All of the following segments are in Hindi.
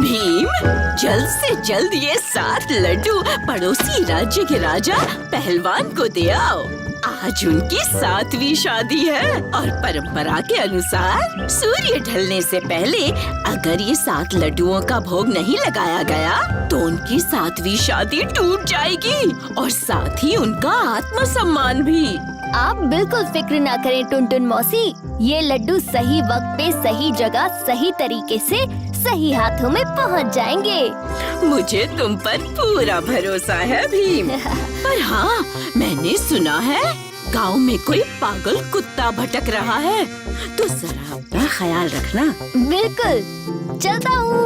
भीम, जल्द से जल्द ये 7 लड्डू पड़ोसी राज्य के राजा पहलवान को दे आओ। आज उनकी 7वीं शादी है और परंपरा के अनुसार सूर्य ढलने से पहले अगर ये 7 लड्डुओं का भोग नहीं लगाया गया तो उनकी 7वीं शादी टूट जाएगी और साथ ही उनका आत्मसम्मान भी। आप बिल्कुल फिक्र ना करें टुनटुन मौसी, ये लड्डू सही वक्त पे सही जगह सही तरीके से सही हाथों में पहुंच जाएंगे। मुझे तुम पर पूरा भरोसा है भीम। पर हाँ, मैंने सुना है गांव में कोई पागल कुत्ता भटक रहा है, तो जरा अपना ख्याल रखना। बिल्कुल, चलता हूँ।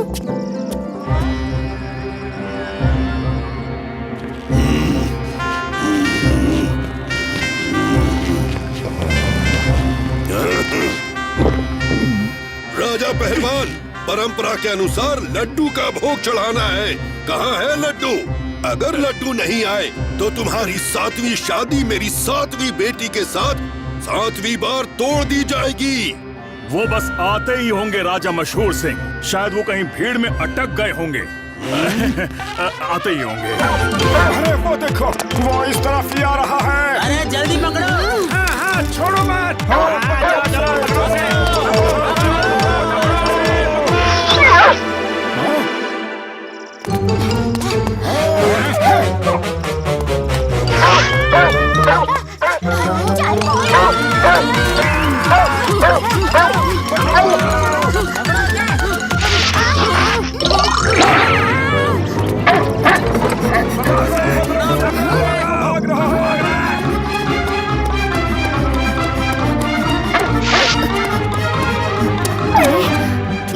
राजा पहलवान, परंपरा के अनुसार लड्डू का भोग चढ़ाना है। कहाँ है लड्डू? अगर लड्डू नहीं आए तो तुम्हारी 7वीं शादी मेरी 7वीं बेटी के साथ 7वीं बार तोड़ दी जाएगी। वो बस आते ही होंगे राजा मशहूर सिंह, शायद वो कहीं भीड़ में अटक गए होंगे। आते ही होंगे। अरे वो देखो, वो इस तरफ ही आ रहा है। अरे जल्दी पकड़ो। हाँ, छोड़ो मत।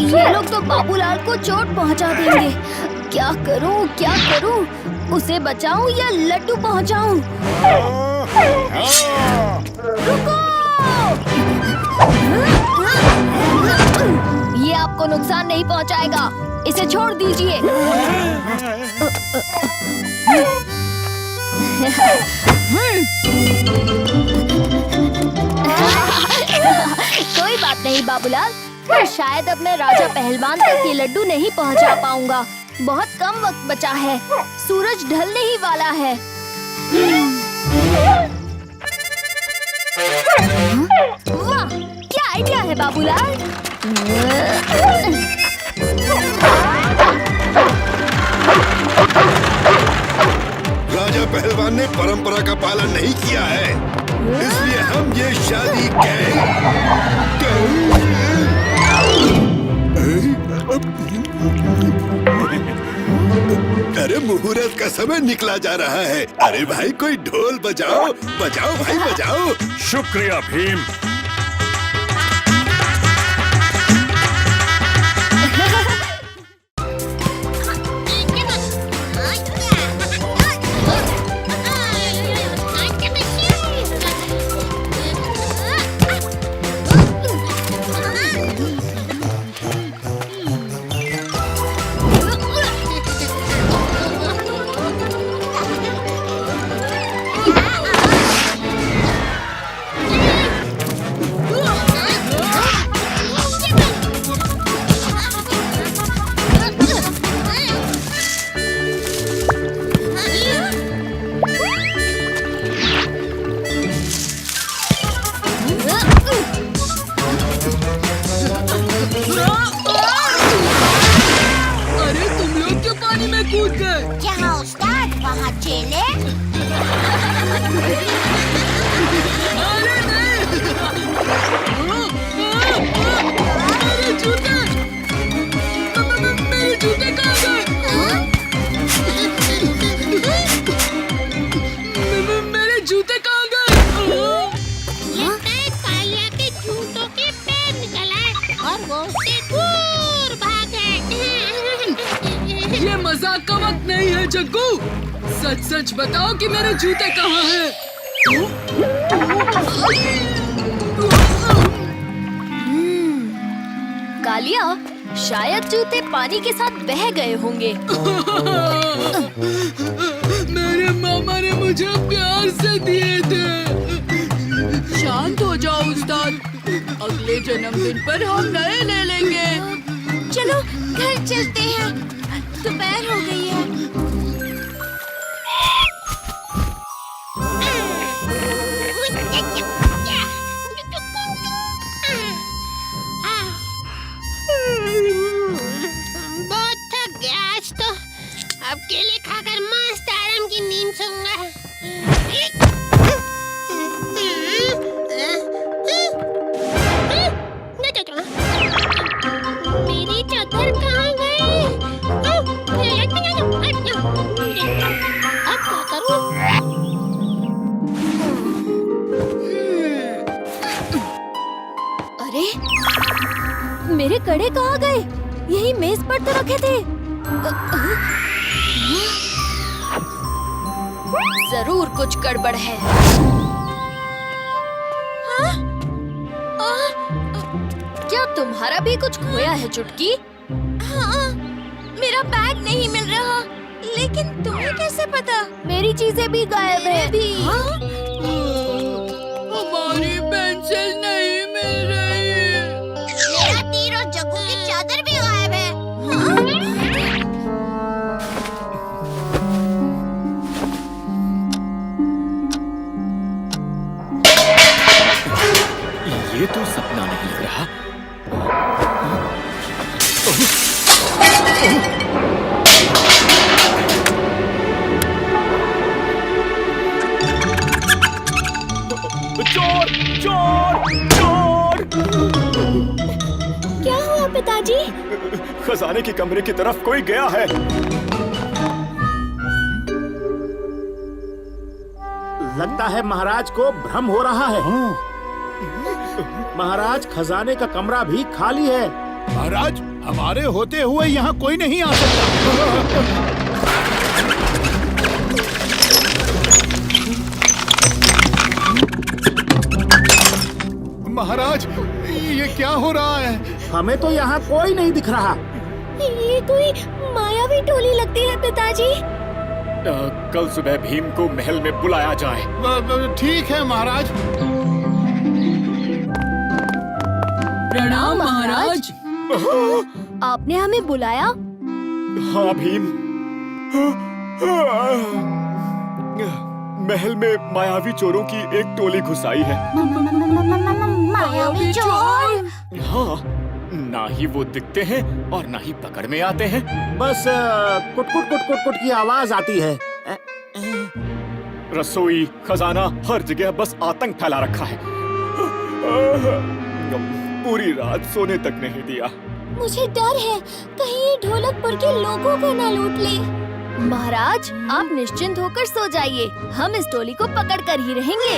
ये लोग तो बाबूलाल को चोट पहुंचा देंगे। क्या करूं? उसे बचाऊं या लड्डू पहुंचाऊं? रुको! ये आपको नुकसान नहीं पहुंचाएगा, इसे छोड़ दीजिए। कोई बात नहीं बाबूलाल, पर शायद अब मैं राजा पहलवान तक ये लड्डू नहीं पहुंचा पाऊंगा। बहुत कम वक्त बचा है, सूरज ढलने ही वाला है। वाह, क्या आइडिया है बाबूलाल। राजा पहलवान ने परंपरा का पालन नहीं किया है, इसलिए हम ये शादी अरे मुहूर्त का समय निकला जा रहा है। अरे भाई कोई ढोल बजाओ भाई बजाओ। शुक्रिया भीम। ये मजाक का वक्त नहीं है जग्गू, सच सच बताओ कि मेरे जूते कहाँ हैं? कालिया, शायद जूते पानी के साथ बह गए होंगे। मेरे ये मामा ने मुझे प्यार से दिए थे। शांत हो जाओ उस्ताद, अगले जन्मदिन पर हम नए ले लेंगे। चलो घर चलते हैं, दोपहर हो गई है। बहुत थक गया आज तो। अब केले खाकर मस्त आराम की नींद सोऊंगा। मेरी चादर कहाँ गई? अब क्या करूं? अरे मेरे कड़े कहाँ गए? यही मेज पर तो रखे थे। जरूर कुछ गड़बड़ है। हाँ? क्या तुम्हारा भी कुछ खोया है चुटकी? हाँ, मेरा बैग नहीं मिल रहा। लेकिन तुम्हें कैसे पता? मेरी चीजें भी गायब है। हमारी पेंसिल नहीं मिल रही। मेरा तीर और जग्गू की चादर भी गायब है। ये तो सपना नहीं लग रहा। चोर चोर चोर! क्या हुआ पिताजी? खजाने के कमरे की तरफ कोई गया है। लगता है महाराज को भ्रम हो रहा है। महाराज, खजाने का कमरा भी खाली है। महाराज, हमारे होते हुए यहाँ कोई नहीं आ सकता। महाराज, ये क्या हो रहा है? हमें तो यहाँ कोई नहीं दिख रहा। ये कोई मायावी टोली लगती है पिताजी। कल सुबह भीम को महल में बुलाया जाए। ठीक है महाराज। प्रणाम महाराज। आपने हमें बुलाया? हाँ भीम। महल में मायावी चोरों की एक टोली घुस आई है। मायावी चोर? हाँ, ना ही वो दिखते हैं और ना ही पकड़ में आते हैं। बस कुट-कुट कुट-कुट की आवाज आती है। रसोई, खजाना, हर जगह बस आतंक फैला रखा है। पूरी रात सोने तक नहीं दिया। मुझे डर है कहीं ये ढोलकपुर के लोगों को न लूट ले। महाराज, आप निश्चिंत होकर सो जाइए, हम इस टोली को पकड़ कर ही रहेंगे।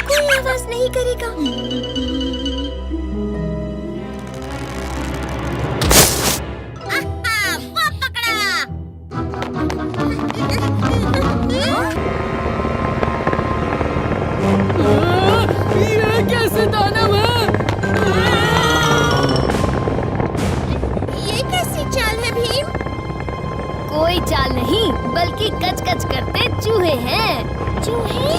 कोई आवाज नहीं करेगा। वो पकड़ा। ये कैसे दानव है? ये कैसी चाल है भीम? कोई चाल नहीं, बल्कि कच-कच करते चूहे हैं। चूहे?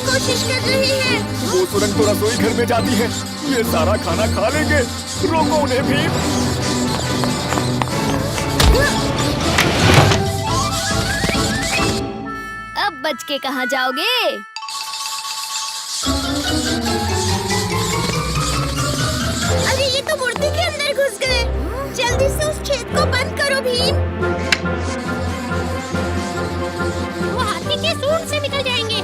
कोशिश कर रही है। वो तुरंत तो रसोई घर में जाती है। ये सारा खाना खा लेंगे। रोको उन्हें भीम। अब बच के कहाँ जाओगे? अरे ये तो मूर्ति के अंदर घुस गए। जल्दी से उस छेद को बंद करो भीम। वो हाथी के सूंड से निकल जाएंगे।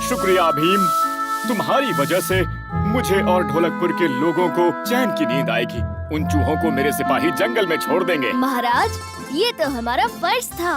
शुक्रिया भीम, तुम्हारी वजह से मुझे और ढोलकपुर के लोगों को चैन की नींद आएगी। उन चूहों को मेरे सिपाही जंगल में छोड़ देंगे। महाराज, ये तो हमारा फर्ज था।